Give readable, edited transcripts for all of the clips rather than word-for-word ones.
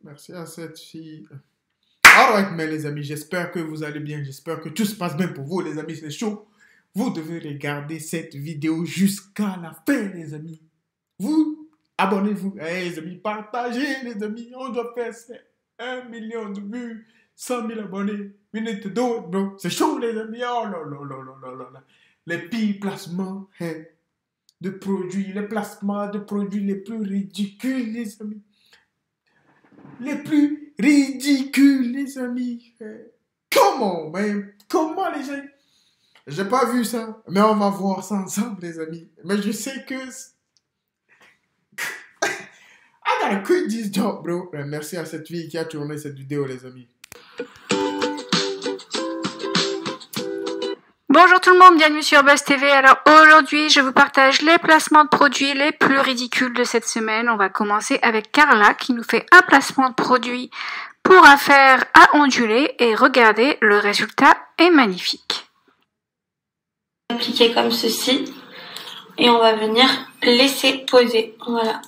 Merci à cette fille. Alright, mais les amis, j'espère que vous allez bien. J'espère que tout se passe bien pour vous, les amis. C'est chaud. Vous devez regarder cette vidéo jusqu'à la fin, les amis. Vous, abonnez-vous. Hey, les amis, partagez, les amis. On doit faire 1 million de vues, 100 000 abonnés. Minute d'autres, bro. C'est chaud, les amis. Oh là là là là là là là. Les pires placements de produits, les placements de produits les plus ridicules, les amis. Les plus ridicules, les amis. Comment, man? Comment les gens... J'ai pas vu ça, mais on va voir ça ensemble, les amis. Mais je sais que... I gotta quit this job, bro. Merci à cette fille qui a tourné cette vidéo, les amis. Bonjour tout le monde, bienvenue sur Buzz TV. Alors aujourd'hui, je vous partage les placements de produits les plus ridicules de cette semaine. On va commencer avec Carla qui nous fait un placement de produit pour un fer à onduler et regardez, le résultat est magnifique. Appliquer comme ceci et on va venir laisser poser, voilà.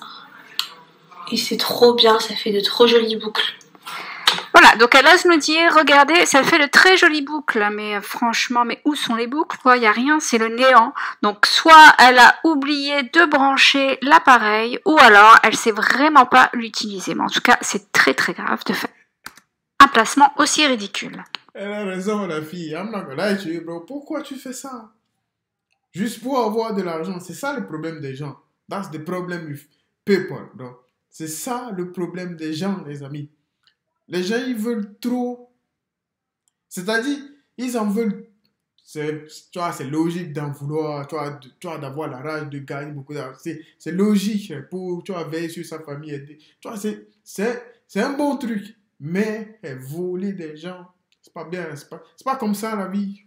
Et c'est trop bien, ça fait de trop jolies boucles. Voilà, donc elle ose nous dire, regardez, ça fait de très jolies boucles, mais franchement, mais où sont les boucles, quoi? Il n'y a rien, c'est le néant. Donc soit elle a oublié de brancher l'appareil, ou alors elle sait vraiment pas l'utiliser. Mais en tout cas, c'est très très grave de faire un placement aussi ridicule. Elle a raison, la fille. I'm not gonna lie to you, bro. Pourquoi tu fais ça? Juste pour avoir de l'argent. C'est ça le problème des gens. That's the problem with people, bro. C'est ça le problème des gens, les amis. Les gens, ils veulent trop. C'est-à-dire, ils en veulent. Tu vois, c'est logique d'en vouloir, tu vois, d'avoir la rage de gagner beaucoup d'argent. C'est logique pour, tu vois, veiller sur sa famille. Aider. Tu vois, c'est un bon truc. Mais voler des gens, c'est pas bien. C'est pas comme ça, la vie.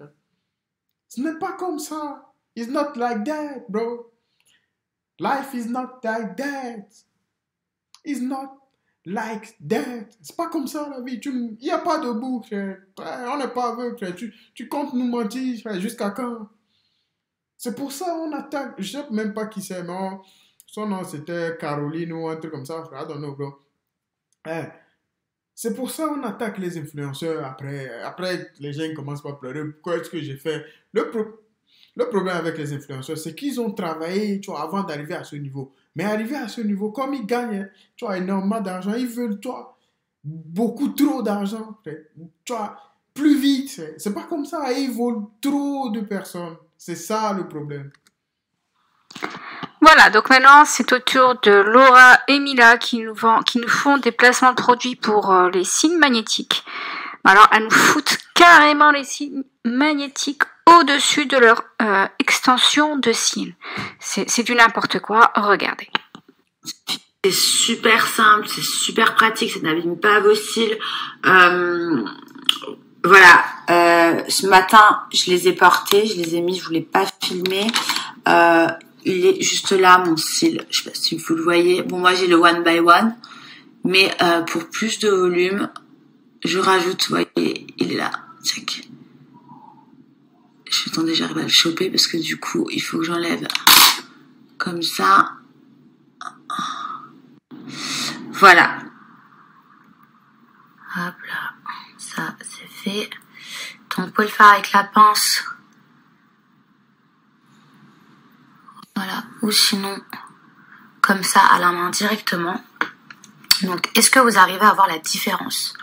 Ce n'est pas comme ça. It's not like that, bro. Life is not like that. It's not like that. C'est pas comme ça la vie. Il n'y a pas de boucle. On n'est pas aveugle. Tu comptes nous mentir jusqu'à quand? C'est pour ça on attaque. Je sais même pas qui c'est, mais son nom c'était Caroline ou un truc comme ça. I don't know, bro. C'est pour ça on attaque les influenceurs après. Après, les gens commencent par pleurer. Pourquoi est-ce que j'ai fait? Le problème avec les influenceurs, c'est qu'ils ont travaillé, tu vois, avant d'arriver à ce niveau. Mais arriver à ce niveau, comme ils gagnent, tu vois, énormément d'argent, ils veulent, tu vois, beaucoup trop d'argent, tu vois, plus vite. C'est pas comme ça, ils volent trop de personnes. C'est ça le problème. Voilà, donc maintenant c'est au tour de Laura et Mila qui nous font des placements de produits pour les signes magnétiques. Alors elles nous foutent carrément les signes magnétiques au-dessus de leur extension de cils. C'est du n'importe quoi, regardez. C'est super simple, c'est super pratique, ça n'abîme pas vos cils. Voilà, ce matin, je les ai portés, je les ai mis, je voulais pas filmer. Il est juste là, mon cil. Je sais pas si vous le voyez. Bon, moi, j'ai le one by one. Mais pour plus de volume, je rajoute, vous voyez, il est là. Check. Attendez, j'arrive à le choper parce que du coup, il faut que j'enlève comme ça. Voilà. Hop là. Ça, c'est fait. Donc, vous pouvez le faire avec la pince. Voilà. Ou sinon, comme ça, à la main directement. Donc, est-ce que vous arrivez à voir la différence?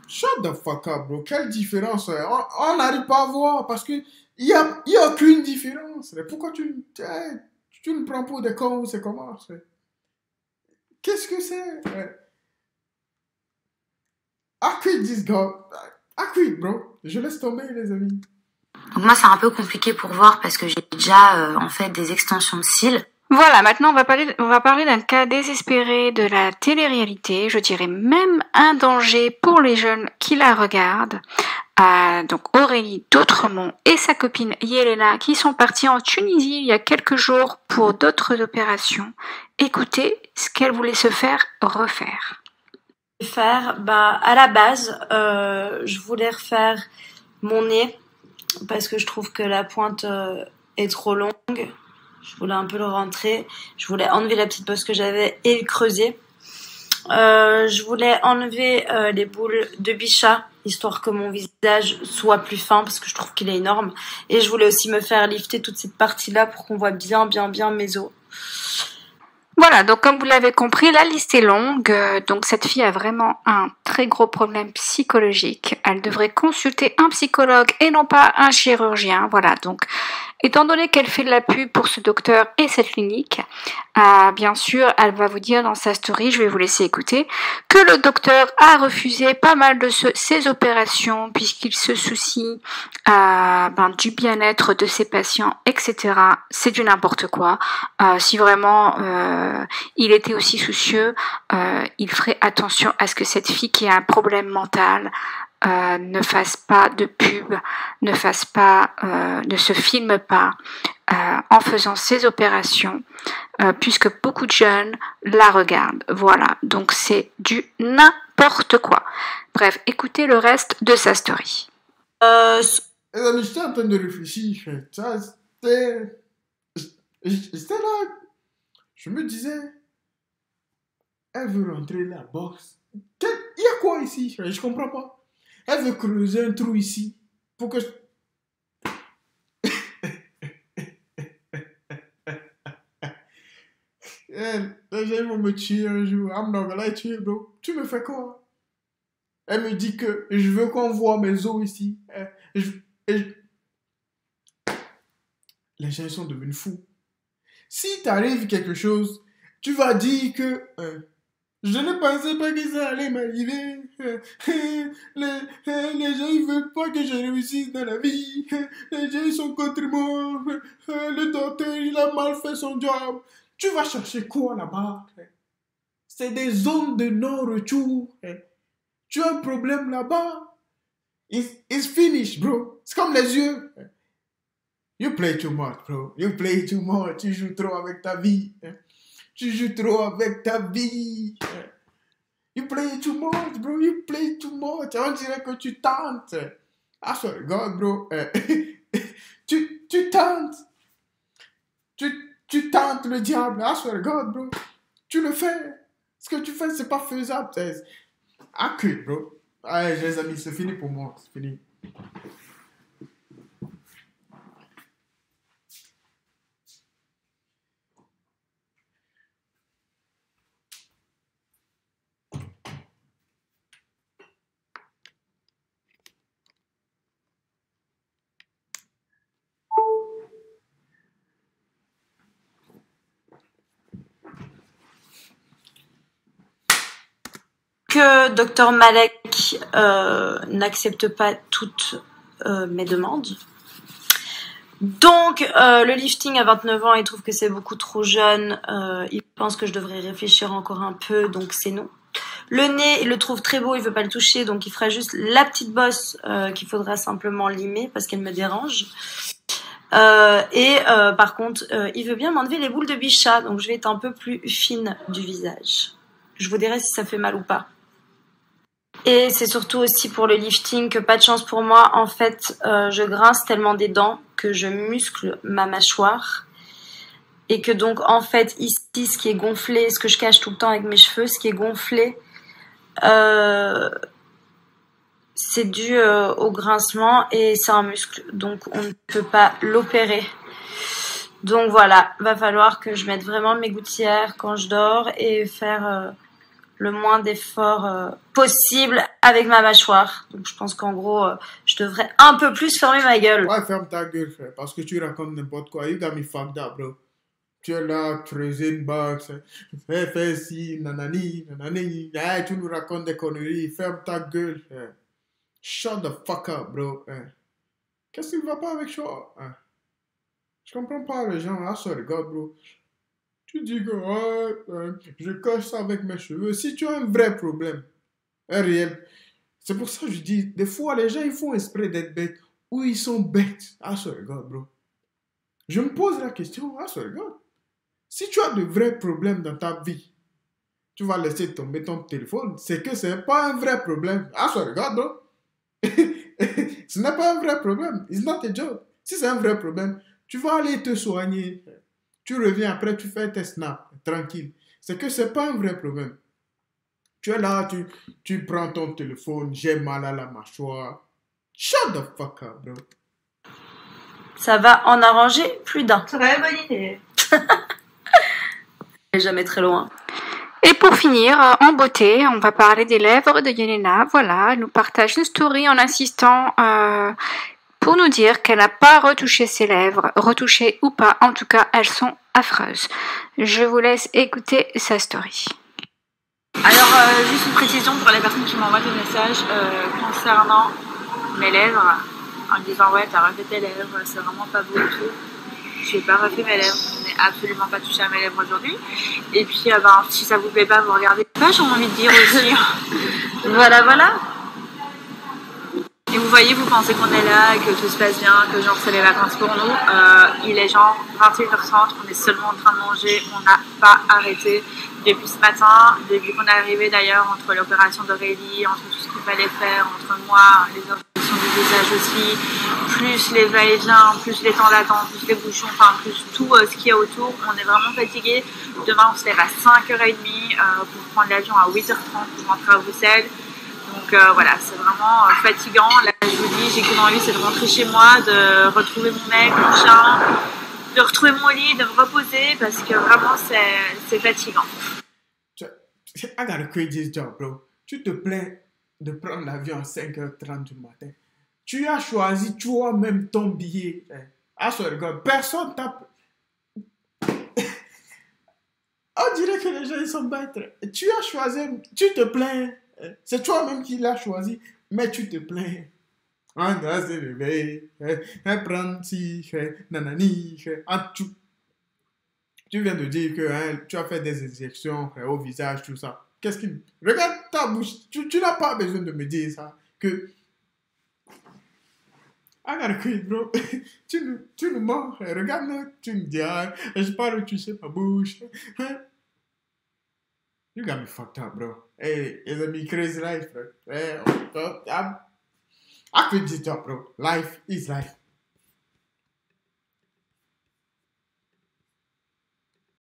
Shut the fuck up, bro. Quelle différence? On n'arrive pas à voir parce que il y a aucune différence. Pourquoi tu me prends pour des cons? C'est comment? Qu'est-ce que c'est? I quit this guy. I quit, bro. Je laisse tomber, les amis. Donc moi, c'est un peu compliqué pour voir parce que j'ai déjà en fait des extensions de cils. Voilà, maintenant on va parler d'un cas désespéré de la télé-réalité, je dirais même un danger pour les jeunes qui la regardent. Donc Aurélie d'Autremont et sa copine Yelena qui sont partis en Tunisie il y a quelques jours pour d'autres opérations. Écoutez ce qu'elles voulaient se faire refaire. À la base, je voulais refaire mon nez parce que je trouve que la pointe est trop longue. Je voulais un peu le rentrer. Je voulais enlever la petite bosse que j'avais et le creuser. Je voulais enlever les boules de bichat, histoire que mon visage soit plus fin, parce que je trouve qu'il est énorme. Et je voulais aussi me faire lifter toute cette partie-là pour qu'on voit bien mes os. Voilà, donc comme vous l'avez compris, la liste est longue. Donc cette fille a vraiment un très gros problème psychologique. Elle devrait consulter un psychologue et non pas un chirurgien. Voilà, donc étant donné qu'elle fait de la pub pour ce docteur et cette clinique, bien sûr, elle va vous dire dans sa story, je vais vous laisser écouter, que le docteur a refusé pas mal de ses opérations puisqu'il se soucie du bien-être de ses patients, etc. C'est du n'importe quoi. Si vraiment il était aussi soucieux, il ferait attention à ce que cette fille qui a un problème mental ne fasse pas de pub, ne se filme pas en faisant ses opérations, puisque beaucoup de jeunes la regardent. Voilà, donc c'est du n'importe quoi. Bref, écoutez le reste de sa story. Les amis, j'étais en train de réfléchir. J'étais là. Je me disais, elle veut rentrer la boxe. Il y a quoi ici? Je comprends pas. Elle veut creuser un trou ici pour que je... Les gens vont me tuer un jour. I'm not gonna let you, bro. Tu me fais quoi? Elle me dit que je veux qu'on voit mes os ici. Les gens sont devenus fous. Si t'arrive quelque chose, tu vas dire que je ne pensais pas que ça allait m'arriver. Les gens ils veulent pas que je réussisse dans la vie. Les gens ils sont contre moi. Le docteur il a mal fait son job. Tu vas chercher quoi là-bas? C'est des zones de non-retour. Tu as un problème là-bas. It's finished, bro. C'est comme les yeux. You play too much, bro. You play too much. Tu joues trop avec ta vie. Tu joues trop avec ta vie. You play too much, bro. You play too much. On dirait que tu tentes. I swear to God, bro. Tu tentes. Tu tentes le diable. I swear to God, bro. Tu le fais. Ce que tu fais, c'est pas faisable. I quit, bro. Allez, les amis, c'est fini pour moi. C'est fini. Que Dr Malek n'accepte pas toutes mes demandes. Donc, le lifting à 29 ans, il trouve que c'est beaucoup trop jeune. Il pense que je devrais réfléchir encore un peu, donc c'est non. Le nez, il le trouve très beau, il veut pas le toucher, donc il fera juste la petite bosse qu'il faudra simplement limer parce qu'elle me dérange. Par contre, il veut bien m'enlever les boules de bichat, donc je vais être un peu plus fine du visage. Je vous dirai si ça fait mal ou pas. Et c'est surtout aussi pour le lifting que pas de chance pour moi. En fait, je grince tellement des dents que je muscle ma mâchoire. Et que donc, en fait, ici, ce qui est gonflé, ce que je cache tout le temps avec mes cheveux, ce qui est gonflé, c'est dû au grincement et c'est un muscle. Donc, on ne peut pas l'opérer. Donc voilà, va falloir que je mette vraiment mes gouttières quand je dors et faire... le moins d'efforts possible avec ma mâchoire. Donc je pense qu'en gros, je devrais un peu plus fermer ma gueule. Ouais, ferme ta gueule, frère, parce que tu racontes n'importe quoi. You got me fucked up, bro. Tu es là, creuser une box, fais ci, nanani, nanani. Hey, tu nous racontes des conneries. Ferme ta gueule, frère. Shut the fuck up, bro. Qu'est-ce qui ne va pas avec toi? Je comprends pas les gens. Ah, sorry, God, bro. Tu dis que je cache ça avec mes cheveux. Si tu as un vrai problème, un réel, c'est pour ça que je dis, des fois, les gens, ils font exprès d'être bêtes ou ils sont bêtes. Ah, sorry, God, bro. Je me pose la question, ah, sorry, God. Si tu as de vrais problèmes dans ta vie, tu vas laisser tomber ton téléphone. C'est que ce n'est pas un vrai problème. Ah, sorry, God, bro. Ce n'est pas un vrai problème. It's not a joke. Si c'est un vrai problème, tu vas aller te soigner. Tu reviens après, tu fais tes snaps, tranquille. C'est que ce n'est pas un vrai problème. Tu es là, tu prends ton téléphone, j'ai mal à la mâchoire. Shut the fuck up, bro. Ça va en arranger plus d'un. C'est quand même bonne idée. Jamais très loin. Et pour finir, en beauté, on va parler des lèvres de Yelena. Voilà, elle nous partage une story en insistant pour nous dire qu'elle n'a pas retouché ses lèvres, retouchées ou pas, en tout cas, elles sont affreuses. Je vous laisse écouter sa story. Alors, juste une précision pour les personnes qui m'envoient des messages concernant mes lèvres, en me disant ouais, t'as refait tes lèvres, c'est vraiment pas beau et tout. J'ai pas refait mes lèvres, je n'ai absolument pas touché à mes lèvres aujourd'hui. Et puis, si ça vous plaît pas, vous regardez pas, j'ai envie de dire aussi. Voilà, voilà. Et vous voyez, vous pensez qu'on est là, que tout se passe bien, que genre c'est les vacances pour nous. Il est genre 21h30, on est seulement en train de manger, on n'a pas arrêté depuis ce matin, depuis qu'on est arrivé d'ailleurs, entre l'opération d'Aurélie, entre tout ce qu'il fallait faire, entre moi, les opérations du visage aussi, plus les va-et-vient, plus les temps d'attente, plus les bouchons, enfin plus tout ce qu'il y a autour. On est vraiment fatigué. Demain on se lève à 5h30 pour prendre l'avion à 8h30 pour rentrer à Bruxelles. Donc voilà, c'est vraiment fatigant. Là, je vous dis, j'ai qu'une envie, c'est de rentrer chez moi, de retrouver mon mec, mon chien, de retrouver mon lit, de me reposer, parce que vraiment, c'est fatigant. I gotta quit this job, bro. Tu te plains de prendre l'avion à 5h30 du matin. Tu as choisi toi-même ton billet. Ah, ça regarde, personne t'a... On dirait que les gens, ils sont bêtes. Tu as choisi, tu te plains. C'est toi-même qui l'as choisi, mais tu te plains. On doit se lever, prendre si, nanani, tu viens de dire que tu as fait des injections au visage, tout ça. Qu'est-ce qui... Regarde ta bouche, tu n'as pas besoin de me dire ça, que... I gotta quit, bro. tu nous mens, regarde, tu me dis, je parle, tu sais ma bouche. You got me fucked up, bro. Hey, it's a me crazy life, bro. Hey, I quit this job, bro. Life is life.